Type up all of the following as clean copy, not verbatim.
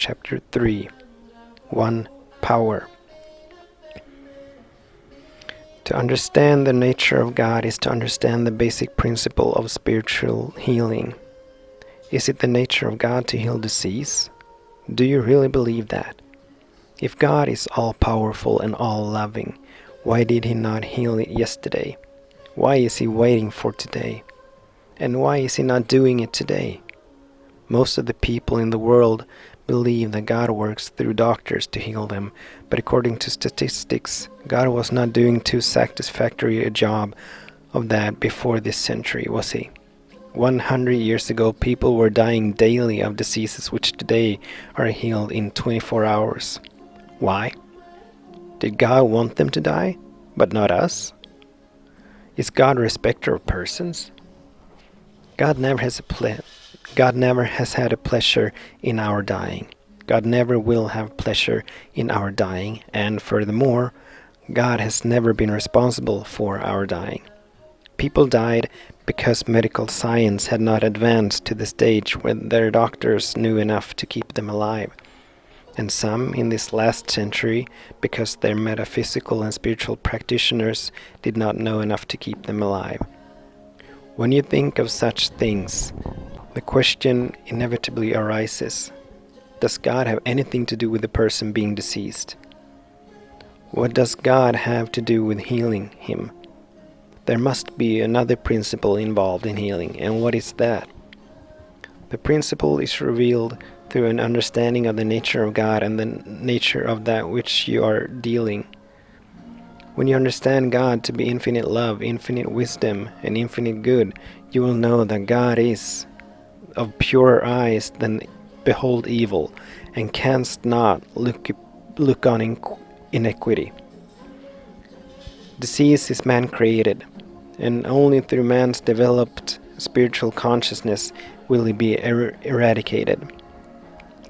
Chapter 3, 1. Power. To understand the nature of God is to understand the basic principle of spiritual healing. Is it the nature of God to heal disease? Do you really believe that? If God is all-powerful and all-loving, why did He not heal it yesterday? Why is He waiting for today? And why is He not doing it today? Most of the people in the world believe that God works through doctors to heal them, but according to statistics, God was not doing too satisfactory a job of that before this century, was He? 100 years ago, people were dying daily of diseases which today are healed in 24 hours. Why? Did God want them to die, but not us? Is God a respecter of persons? God never has had a pleasure in our dying. God never will have pleasure in our dying, and furthermore, God has never been responsible for our dying. People died because medical science had not advanced to the stage where their doctors knew enough to keep them alive. And some in this last century because their metaphysical and spiritual practitioners did not know enough to keep them alive. When you think of such things, the question inevitably arises, does God have anything to do with the person being deceased? What does God have to do with healing him? There must be another principle involved in healing, and what is that? The principle is revealed through an understanding of the nature of God and the nature of that which you are dealing. When you understand God to be infinite love, infinite wisdom, and infinite good, you will know that God is of purer eyes than behold evil, and canst not look on iniquity. Disease is man-created, and only through man's developed spiritual consciousness will it be eradicated.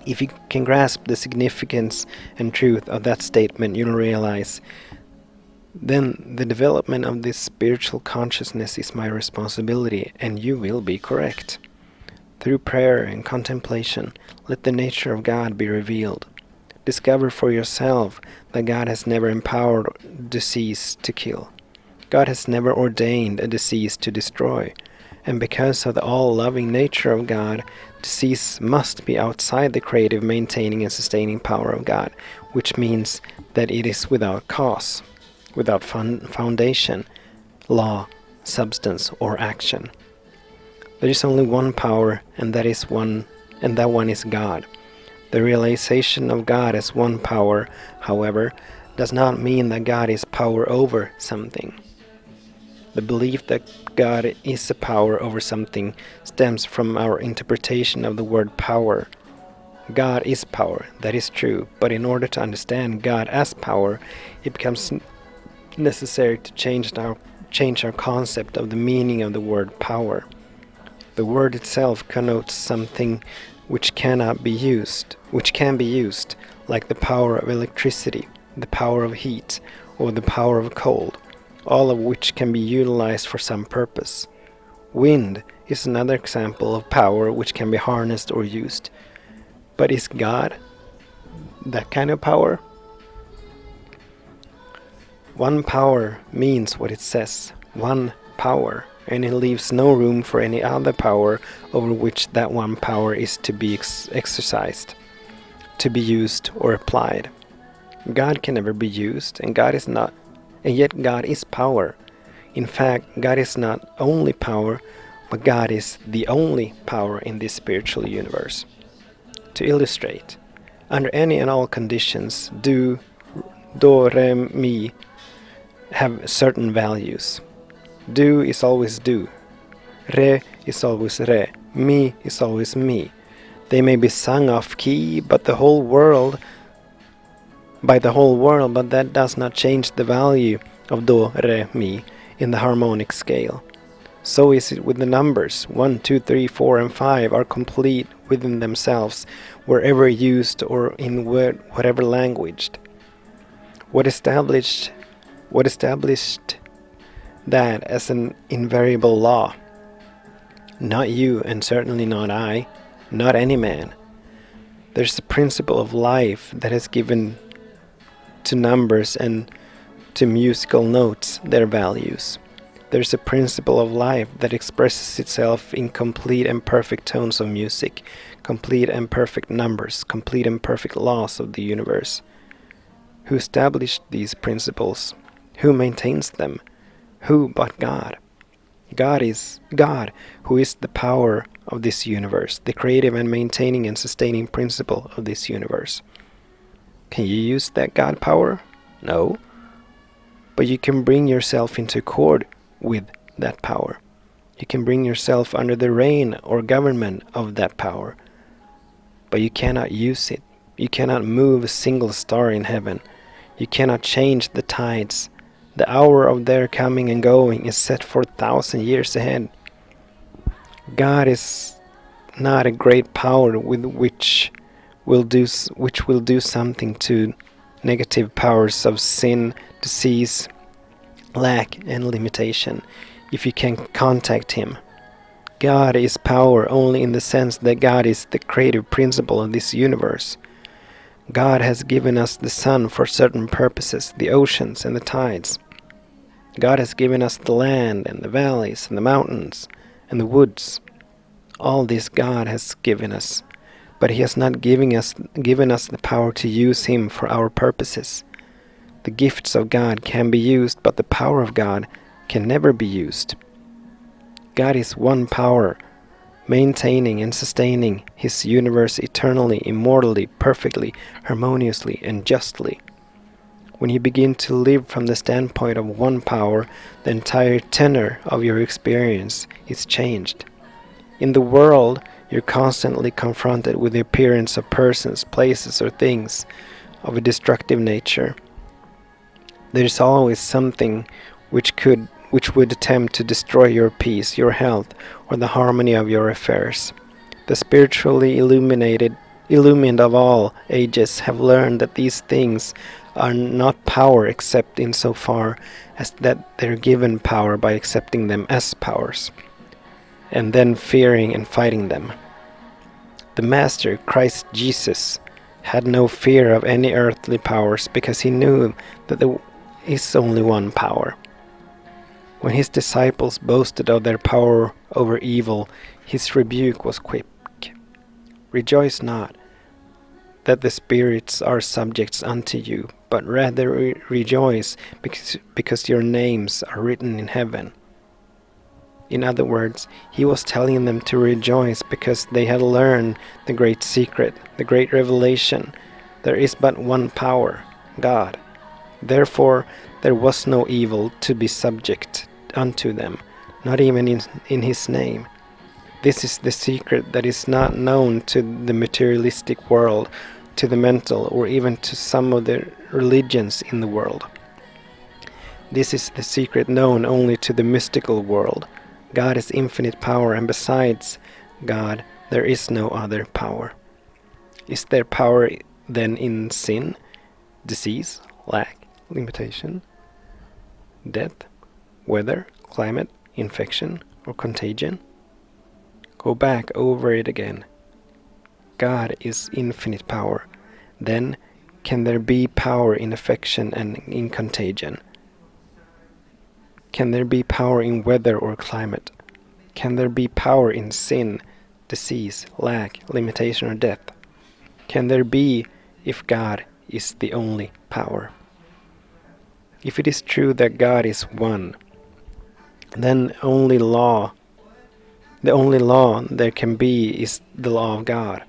If you can grasp the significance and truth of that statement, you'll realize then the development of this spiritual consciousness is my responsibility, and you will be correct. Through prayer and contemplation, let the nature of God be revealed. Discover for yourself that God has never empowered disease to kill. God has never ordained a disease to destroy. And because of the all-loving nature of God, disease must be outside the creative, maintaining, and sustaining power of God, which means that it is without cause, without foundation, law, substance, or action. There is only one power, and that one is God. The realization of God as one power, however, does not mean that God is power over something. The belief that God is a power over something stems from our interpretation of the word power. God is power, that is true, but in order to understand God as power, it becomes necessary to change our concept of the meaning of the word power. The word itself connotes something which can be used, like the power of electricity, the power of heat, or the power of cold, all of which can be utilized for some purpose. Wind is another example of power which can be harnessed or used. But is God that kind of power? One power means what it says, one power, and it leaves no room for any other power over which that one power is to be exercised, to be used or applied. God can never be used, and yet God is power. In fact, God is not only power, but God is the only power in this spiritual universe. To illustrate, under any and all conditions, do, re, mi have certain values. Do is always do. Re is always re. Mi is always mi. They may be sung off key by the whole world, but that does not change the value of do, re, mi in the harmonic scale. So is it with the numbers. 1, 2, 3, 4, and 5 are complete within themselves, wherever used or in whatever language. What established that as an invariable law? Not you, and certainly not I, not any man. There's a principle of life that has given to numbers and to musical notes their values. There's a principle of life that expresses itself in complete and perfect tones of music, complete and perfect numbers, complete and perfect laws of the universe. Who established these principles? Who maintains them? Who but God? God is God, who is the power of this universe, the creative and maintaining and sustaining principle of this universe. Can you use that God power? No. But you can bring yourself into accord with that power. You can bring yourself under the reign or government of that power. But you cannot use it. You cannot move a single star in heaven. You cannot change the tides. The hour of their coming and going is set for 1,000 years ahead. God is not a great power with which will do something to negative powers of sin, disease, lack, and limitation if you can contact him. God is power only in the sense that God is the creative principle of this universe. God has given us the sun for certain purposes, the oceans and the tides. God has given us the land and the valleys and the mountains and the woods. All this God has given us, but he has not given us the power to use him for our purposes. The gifts of God can be used, but the power of God can never be used. God is one power, maintaining and sustaining his universe eternally, immortally, perfectly, harmoniously, and justly. When you begin to live from the standpoint of one power, the entire tenor of your experience is changed. In the world, you're constantly confronted with the appearance of persons, places, or things of a destructive nature. There is always something which would attempt to destroy your peace, your health, or the harmony of your affairs. The spiritually illumined of all ages have learned that these things are not power except in so far as that they're given power by accepting them as powers, and then fearing and fighting them. The Master, Christ Jesus, had no fear of any earthly powers because he knew that there is only one power. When his disciples boasted of their power over evil, his rebuke was quick. Rejoice not that the spirits are subjects unto you, but rather rejoice because your names are written in heaven. In other words, he was telling them to rejoice because they had learned the great secret, the great revelation. There is but one power, God. Therefore, there was no evil to be subject unto them, not even in his name. This is the secret that is not known to the materialistic world, to the mental, or even to some of the religions in the world. This is the secret known only to the mystical world. God is infinite power, and besides God, there is no other power. Is there power then in sin, disease, lack, limitation, death, weather, climate, infection, or contagion? Go back over it again. God is infinite power. Then can there be power in affection and in contagion? Can there be power in weather or climate? Can there be power in sin, disease, lack, limitation, or death? Can there be if God is the only power? If it is true that God is one, then the only law there can be is the law of God.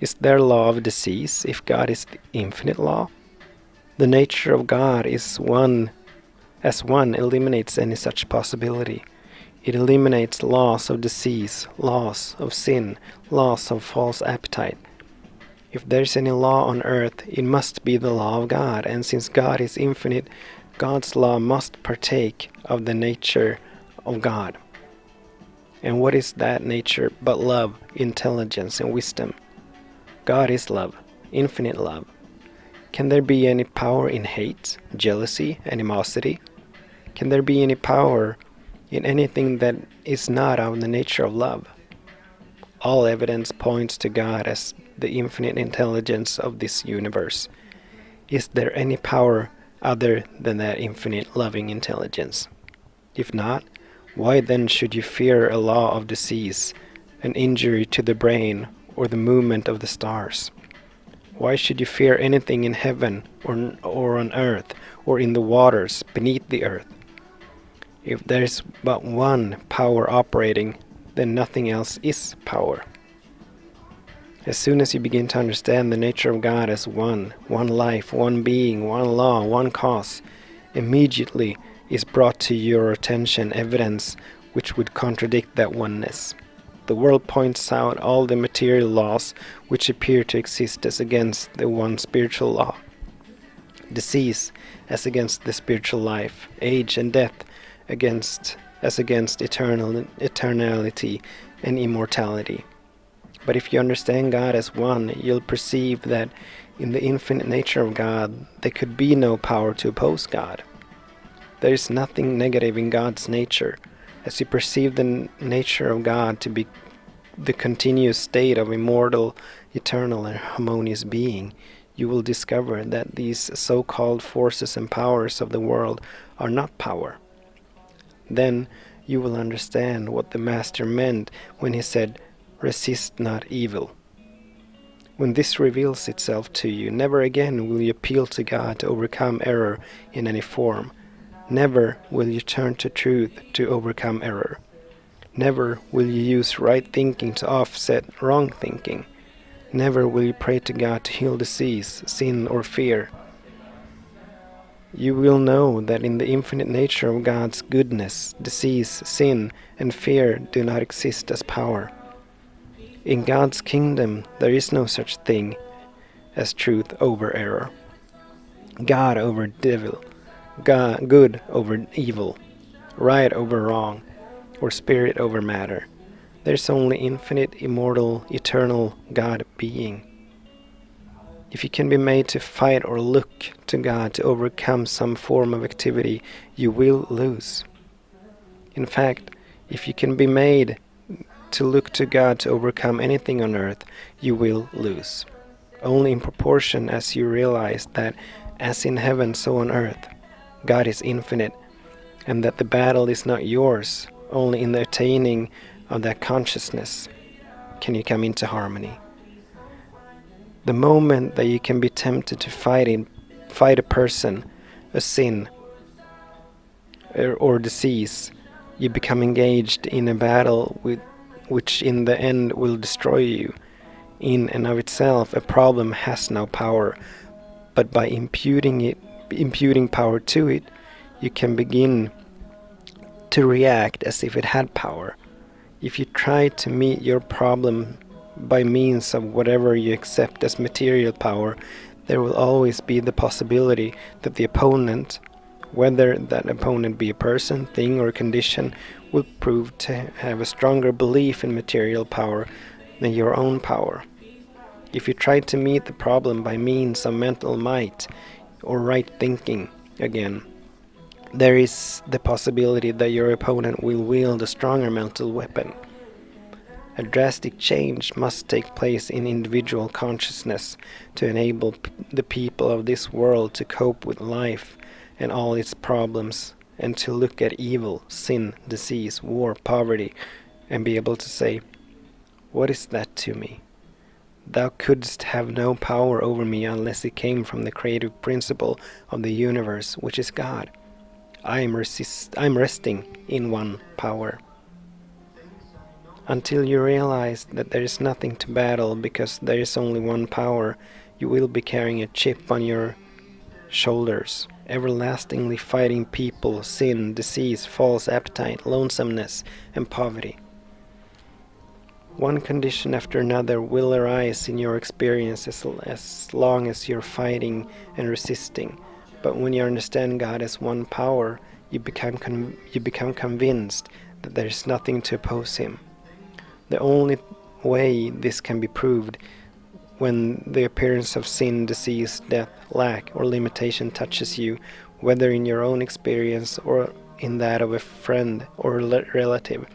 Is there law of disease if God is the infinite law? The nature of God is one, as one eliminates any such possibility. It eliminates laws of disease, laws of sin, laws of false appetite. If there is any law on earth, it must be the law of God, and since God is infinite, God's law must partake of the nature of God. And what is that nature but love, intelligence, and wisdom? God is love, infinite love. Can there be any power in hate, jealousy, animosity? Can there be any power in anything that is not of the nature of love? All evidence points to God as the infinite intelligence of this universe? Is there any power other than that infinite loving intelligence? If not, why then should you fear a law of disease, an injury to the brain, or the movement of the stars? Why should you fear anything in heaven, or on earth, or in the waters beneath the earth? If there is but one power operating, then nothing else is power. As soon as you begin to understand the nature of God as one life, one being, one law, one cause, immediately is brought to your attention evidence which would contradict that oneness. The world points out all the material laws which appear to exist as against the one spiritual law. Disease as against the spiritual life, age and death as against eternality and immortality. But if you understand God as one, you'll perceive that in the infinite nature of God, there could be no power to oppose God. There is nothing negative in God's nature. As you perceive the nature of God to be the continuous state of immortal, eternal, and harmonious being, you will discover that these so-called forces and powers of the world are not power. Then you will understand what the Master meant when he said, "Resist not evil." When this reveals itself to you, never again will you appeal to God to overcome error in any form. Never will you turn to truth to overcome error. Never will you use right thinking to offset wrong thinking. Never will you pray to God to heal disease, sin, or fear. You will know that in the infinite nature of God's goodness, disease, sin, and fear do not exist as power. In God's kingdom, there is no such thing as truth over error, God over devil, good over evil, right over wrong, or spirit over matter. There's only infinite, immortal, eternal God being. If you can be made to fight or look to God to overcome some form of activity, you will lose. In fact, if you can be made to look to God to overcome anything on earth, you will lose. Only in proportion as you realize that, as in heaven, so on earth, God is infinite, and that the battle is not yours, only in the attaining of that consciousness can you come into harmony. The moment that you can be tempted to fight a person, a sin, or disease, you become engaged in a battle which in the end will destroy you. In and of itself, a problem has no power, but by imputing power to it, you can begin to react as if it had power. If you try to meet your problem by means of whatever you accept as material power, there will always be the possibility that the opponent, whether that opponent be a person, thing, or condition, will prove to have a stronger belief in material power than your own power. If you try to meet the problem by means of mental might or right thinking, again, there is the possibility that your opponent will wield a stronger mental weapon. A drastic change must take place in individual consciousness to enable the people of this world to cope with life and all its problems, and to look at evil, sin, disease, war, poverty, and be able to say, "What is that to me? Thou couldst have no power over me unless it came from the creative principle of the universe, which is God. I'm resting in one power." Until you realize that there is nothing to battle because there is only one power, you will be carrying a chip on your shoulders, everlastingly fighting people, sin, disease, false appetite, lonesomeness, and poverty. One condition after another will arise in your experience as long as you're fighting and resisting. But when you understand God as one power, you become convinced that there is nothing to oppose Him. The only way this can be proved when the appearance of sin, disease, death, lack, or limitation touches you, whether in your own experience or in that of a friend or relative,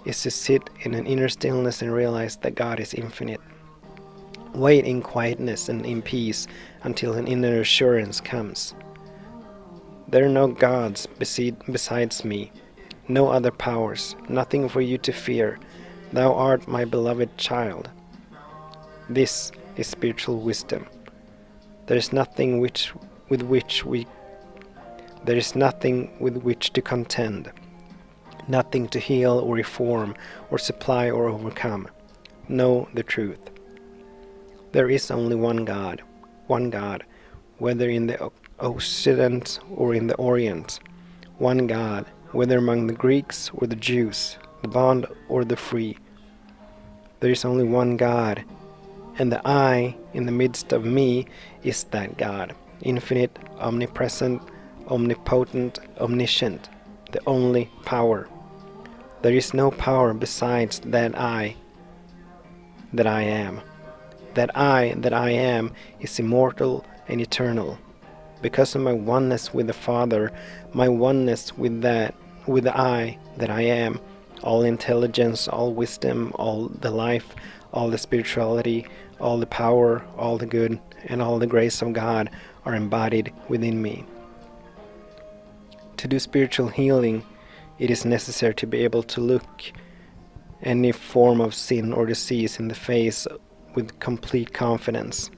is to sit in an inner stillness and realize that God is infinite. Wait in quietness and in peace until an inner assurance comes. There are no gods besides me, no other powers, nothing for you to fear. Thou art my beloved child. This is spiritual wisdom. There is nothing with which to contend, nothing to heal or reform or supply or overcome. Know the truth. There is only one God, whether in the Occident or in the Orient. One God, whether among the Greeks or the Jews, the bond or the free. There is only one God, and the I in the midst of me is that God, infinite, omnipresent, omnipotent, omniscient, the only power. There is no power besides that I am. That I am is immortal and eternal. Because of my oneness with the Father, my oneness with the I that I am, all intelligence, all wisdom, all the life, all the spirituality, all the power, all the good, and all the grace of God are embodied within me. To do spiritual healing, it is necessary to be able to look any form of sin or disease in the face with complete confidence.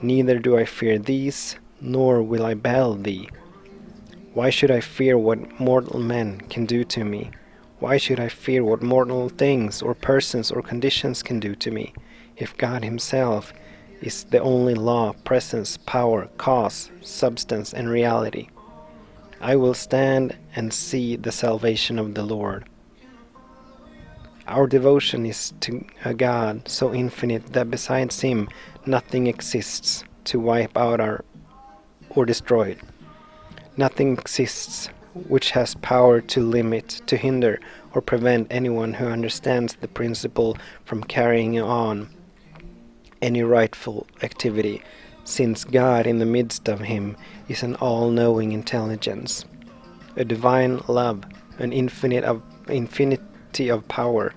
Neither do I fear these, nor will I bail thee. Why should I fear what mortal men can do to me? Why should I fear what mortal things or persons or conditions can do to me, if God Himself is the only law, presence, power, cause, substance, and reality? I will stand and see the salvation of the Lord. Our devotion is to a God so infinite that besides Him nothing exists to wipe out or destroy it. Nothing exists which has power to limit, to hinder, or prevent anyone who understands the principle from carrying on any rightful activity, since God in the midst of him is an all-knowing intelligence, a divine love, an infinity of power,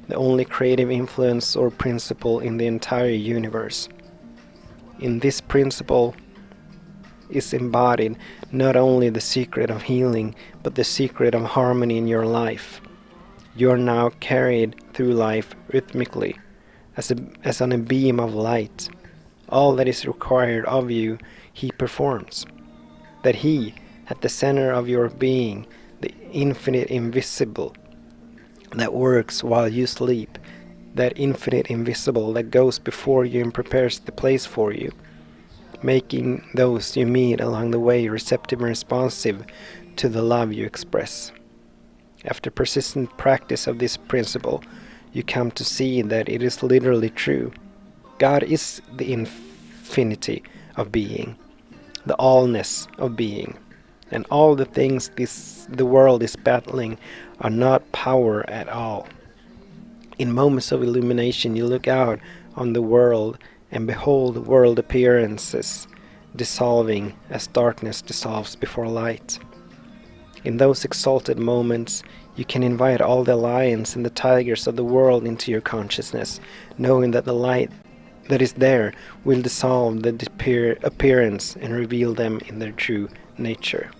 the only creative influence or principle in the entire universe. In this principle is embodied not only the secret of healing, but the secret of harmony in your life. You are now carried through life rhythmically, as on a beam of light. All that is required of you, He performs. That He, at the center of your being, the infinite invisible, that works while you sleep, that infinite invisible that goes before you and prepares the place for you, making those you meet along the way receptive and responsive to the love you express. After persistent practice of this principle, you come to see that it is literally true. God is the infinity of being, the allness of being, and all the things the world is battling are not power at all. In moments of illumination, you look out on the world and behold world appearances dissolving as darkness dissolves before light. In those exalted moments, you can invite all the lions and the tigers of the world into your consciousness, knowing that the light that is there will dissolve the appearance and reveal them in their true nature.